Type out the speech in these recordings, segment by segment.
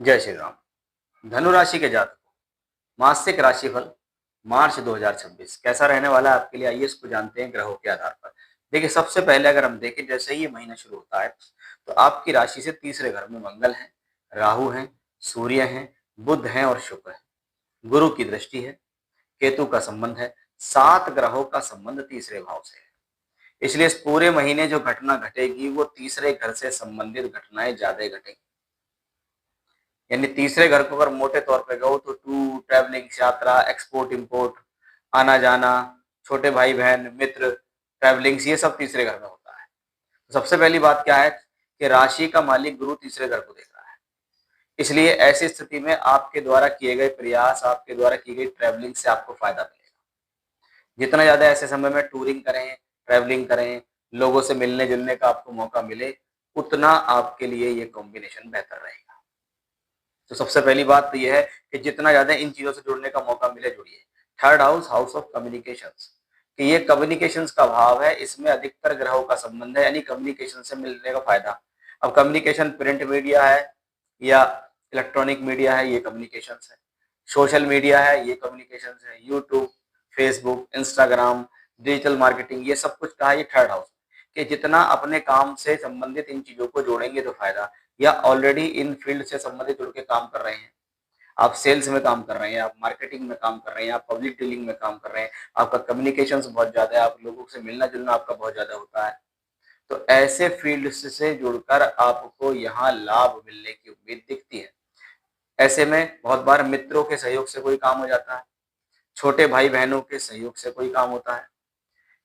जय श्री राम। धनु राशि के जातकों, मासिक राशिफल मार्च 2026 कैसा रहने वाला है आपके लिए, आइए इसको जानते हैं ग्रहों के आधार पर। देखिए, सबसे पहले अगर हम देखें, जैसे ही ये महीना शुरू होता है तो आपकी राशि से तीसरे घर में मंगल है, राहु है, सूर्य है, बुध है और शुक्र है। गुरु की दृष्टि है, केतु का संबंध है, 7 ग्रहों का संबंध तीसरे भाव से है। इसलिए इस पूरे महीने जो घटना घटेगी वो तीसरे घर से संबंधित घटनाएं ज्यादा घटेंगी। यानी तीसरे घर को अगर मोटे तौर पे कहो तो टूर, ट्रैवलिंग, यात्रा, एक्सपोर्ट इंपोर्ट, आना जाना, छोटे भाई बहन, मित्र, ट्रैवलिंग्स, ये सब तीसरे घर में होता है। तो सबसे पहली बात क्या है कि राशि का मालिक गुरु तीसरे घर को देख रहा है। इसलिए ऐसी स्थिति में आपके द्वारा किए गए प्रयास, आपके द्वारा की गई ट्रैवलिंग से आपको फायदा मिलेगा। जितना ज्यादा ऐसे समय में टूरिंग करें, ट्रैवलिंग करें, लोगों से मिलने जुलने का आपको मौका मिले, उतना आपके लिए ये कॉम्बिनेशन बेहतर रहेगा। तो सबसे पहली बात तो यह है कि जितना ज्यादा इन चीजों से जुड़ने का मौका मिले, जुड़िए। Third house, house of communications, कि ये कम्युनिकेशंस का भाव है, इसमें अधिकतर ग्रहों का संबंध है, यानी कम्युनिकेशन से मिलने का फायदा। अब कम्युनिकेशन प्रिंट मीडिया है या इलेक्ट्रॉनिक मीडिया है, ये कम्युनिकेशंस है। सोशल मीडिया है, ये कम्युनिकेशंस है। YouTube, Facebook, Instagram, digital marketing, ये सब कुछ कहा, ये थर्ड हाउस, कि जितना अपने काम से संबंधित इन चीजों को जोड़ेंगे तो फायदा। या ऑलरेडी इन फील्ड से संबंधित जुड़ के काम कर रहे हैं, आप सेल्स में काम कर रहे हैं, आप मार्केटिंग में काम कर रहे हैं, आप पब्लिक डीलिंग में काम कर रहे हैं, आपका कम्युनिकेशंस बहुत ज्यादा है, आप लोगों से मिलना जुलना आपका बहुत ज्यादा होता है, तो ऐसे फील्ड से जुड़कर आपको यहाँ लाभ मिलने की उम्मीद दिखती है। ऐसे में बहुत बार मित्रों के सहयोग से कोई काम हो जाता है, छोटे भाई बहनों के सहयोग से कोई काम होता है।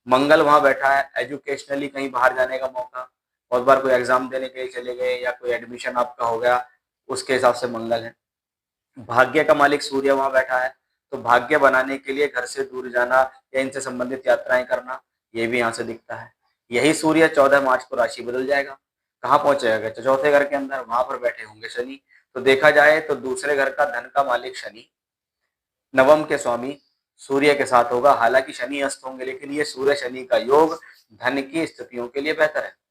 मंगल वहां बैठा है, एजुकेशनली कहीं बाहर जाने का मौका, बहुत बार कोई एग्जाम देने के लिए चले गए या कोई एडमिशन आपका हो गया, उसके हिसाब से मंगल है। भाग्य का मालिक सूर्य वहां बैठा है, तो भाग्य बनाने के लिए घर से दूर जाना या इनसे संबंधित यात्राएं करना, ये भी यहाँ से दिखता है। यही सूर्य 14 मार्च को राशि बदल जाएगा, कहाँ पहुंच जाएगा? तो चौथे घर के अंदर, वहां पर बैठे होंगे शनि। तो देखा जाए तो दूसरे घर का धन का मालिक शनि, नवम के स्वामी सूर्य के साथ होगा। हालांकि शनि अस्त होंगे, लेकिन ये सूर्य शनि का योग धन की स्थितियों के लिए बेहतर है।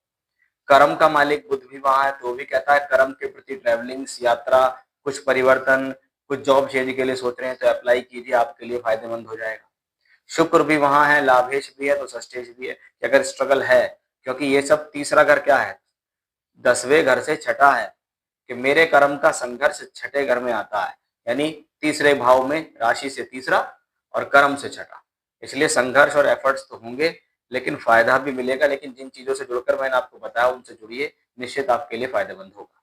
कर्म का मालिक बुध भी वहां है, तो वो भी कहता है कर्म के प्रति ट्रैवलिंग्स, यात्रा, कुछ परिवर्तन, कुछ जॉब चेंज के लिए सोच रहे हैं तो अप्लाई कीजिए, आपके लिए फायदेमंद हो जाएगा। शुक्र भी वहां है, लाभेश भी है तो षष्ठेश भी है, कि अगर स्ट्रगल है, क्योंकि ये सब तीसरा घर क्या है, 10वें घर से छठा है, कि मेरे कर्म का संघर्ष छठे घर में आता है, यानी तीसरे भाव में, राशि से तीसरा और कर्म से छठा। इसलिए संघर्ष और एफर्ट्स तो होंगे, लेकिन फायदा भी मिलेगा। लेकिन जिन चीजों से जुड़कर मैंने आपको बताया उनसे जुड़िए, निश्चित आपके लिए फायदेमंद होगा।